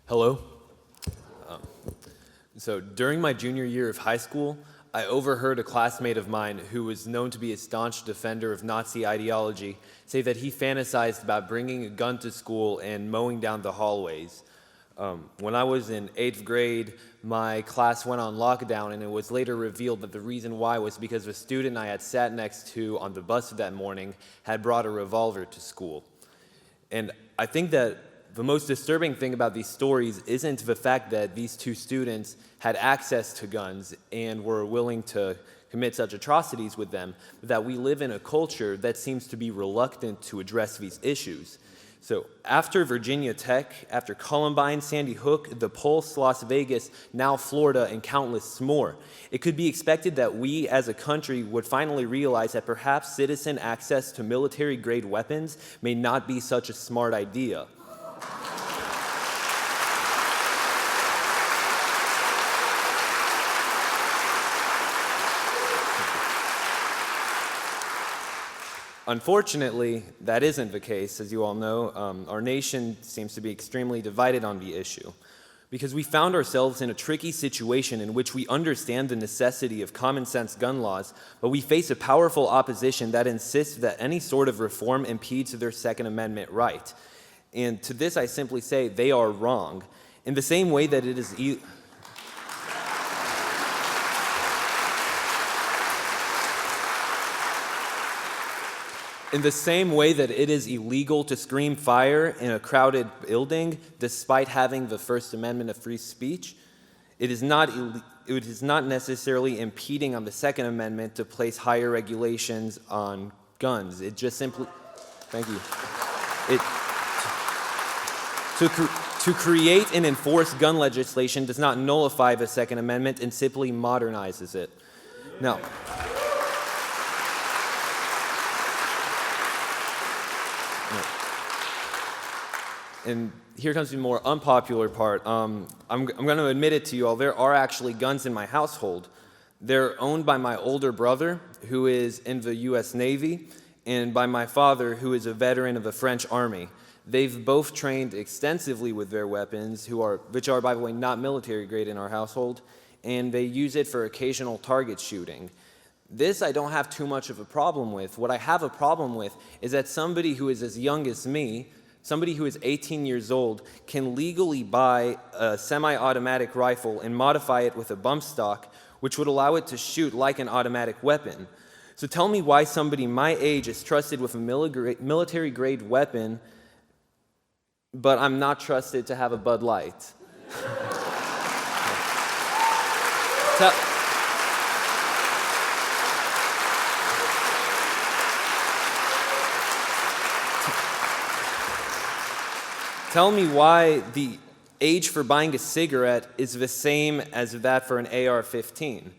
Hello. So during my junior year of high school, I overheard a classmate of mine who was known to be a staunch defender of Nazi ideology say that he fantasized about bringing a gun to school and mowing down the hallways. When I was in 8th grade, my class went on lockdown, and it was later revealed that the reason why was because a student I had sat next to on the bus that morning had brought a revolver to school. And I think that the most disturbing thing about these stories isn't the fact that these two students had access to guns and were willing to commit such atrocities with them, but that we live in a culture that seems to be reluctant to address these issues. So after Virginia Tech, after Columbine, Sandy Hook, The Pulse, Las Vegas, now Florida, and countless more, it could be expected that we as a country would finally realize that perhaps citizen access to military-grade weapons may not be such a smart idea. Unfortunately, that isn't the case, as you all know. Our nation seems to be extremely divided on the issue, because we found ourselves in a tricky situation in which we understand the necessity of common-sense gun laws, but we face a powerful opposition that insists that any sort of reform impedes their Second Amendment right. And to this I simply say they are wrong. In the same way that it is In the same way that it is illegal to scream fire in a crowded building despite having the First Amendment of free speech, it is not necessarily impeding on the Second Amendment to place higher regulations on guns. It just simply, thank you. To create and enforce gun legislation does not nullify the Second Amendment and simply modernizes it. Now, and here comes the more unpopular part. I'm going to admit it to you all. There are actually guns in my household. They're owned by my older brother, who is in the U.S. Navy, and by my father, who is a veteran of the French Army. They've both trained extensively with their weapons, which are, by the way, not military grade in our household, and they use it for occasional target shooting. This I don't have too much of a problem with. What I have a problem with is that somebody who is as young as me, somebody who is 18 years old, can legally buy a semi-automatic rifle and modify it with a bump stock, which would allow it to shoot like an automatic weapon. So tell me why somebody my age is trusted with a military-grade weapon, but I'm not trusted to have a Bud Light. Tell me why the age for buying a cigarette is the same as that for an AR-15.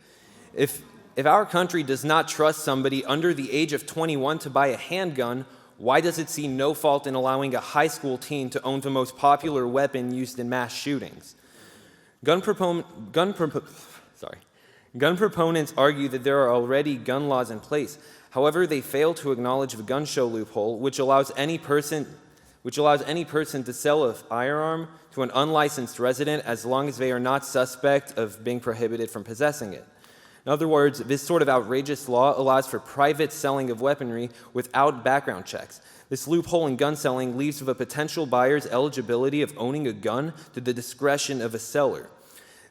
If our country does not trust somebody under the age of 21 to buy a handgun, why does it see no fault in allowing a high school teen to own the most popular weapon used in mass shootings? Gun proponents argue that there are already gun laws in place. However, they fail to acknowledge the gun show loophole, which allows any person to sell a firearm to an unlicensed resident as long as they are not suspect of being prohibited from possessing it. In other words, this sort of outrageous law allows for private selling of weaponry without background checks. This loophole in gun selling leaves the potential buyer's eligibility of owning a gun to the discretion of a seller.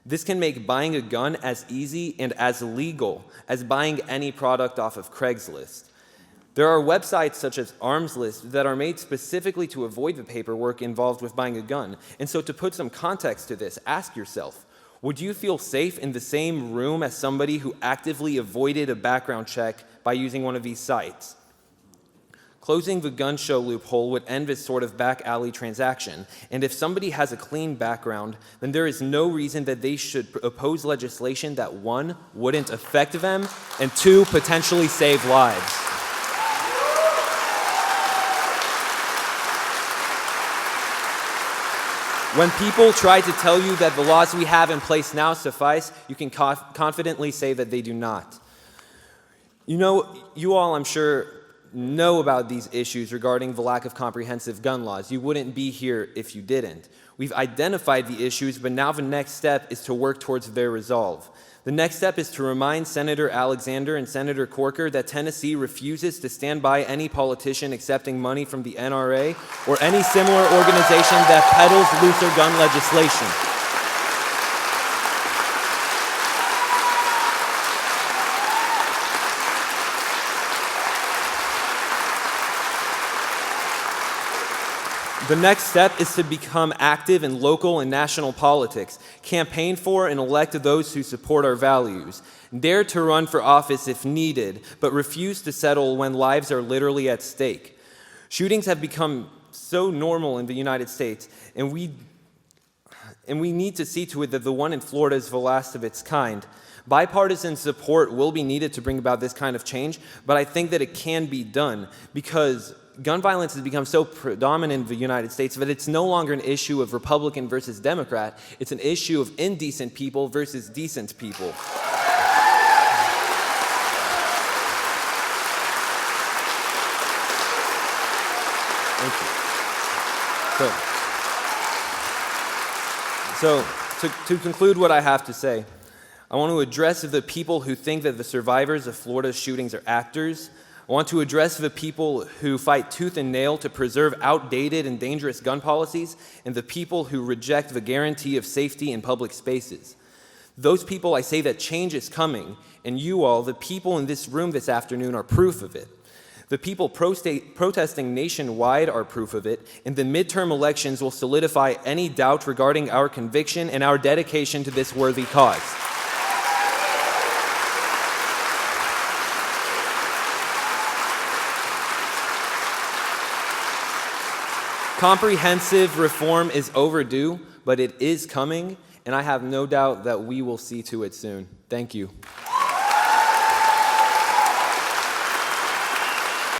This can make buying a gun as easy and as legal as buying any product off of Craigslist. There are websites such as Arms List that are made specifically to avoid the paperwork involved with buying a gun. And so to put some context to this, ask yourself, would you feel safe in the same room as somebody who actively avoided a background check by using one of these sites? Closing the gun show loophole would end this sort of back alley transaction. And if somebody has a clean background, then there is no reason that they should oppose legislation that, one, wouldn't affect them, and two, potentially save lives. When people try to tell you that the laws we have in place now suffice, you can confidently say that they do not. You know, you all, I'm sure, know about these issues regarding the lack of comprehensive gun laws. You wouldn't be here if you didn't. We've identified the issues, but now the next step is to work towards their resolve. The next step is to remind Senator Alexander and Senator Corker that Tennessee refuses to stand by any politician accepting money from the NRA or any similar organization that peddles looser gun legislation. The next step is to become active in local and national politics, campaign for and elect those who support our values, dare to run for office if needed, but refuse to settle when lives are literally at stake. Shootings have become so normal in the United States, and we need to see to it that the one in Florida is the last of its kind. Bipartisan support will be needed to bring about this kind of change, but I think that it can be done because gun violence has become so predominant in the United States that it's no longer an issue of Republican versus Democrat. It's an issue of indecent people versus decent people. Thank you. So to conclude what I have to say, I want to address the people who think that the survivors of Florida's shootings are actors. I want to address the people who fight tooth and nail to preserve outdated and dangerous gun policies, and the people who reject the guarantee of safety in public spaces. Those people, I say that change is coming, and you all, the people in this room this afternoon, are proof of it. The people protesting nationwide are proof of it, and the midterm elections will solidify any doubt regarding our conviction and our dedication to this worthy cause. Comprehensive reform is overdue, but it is coming, and I have no doubt that we will see to it soon. Thank you.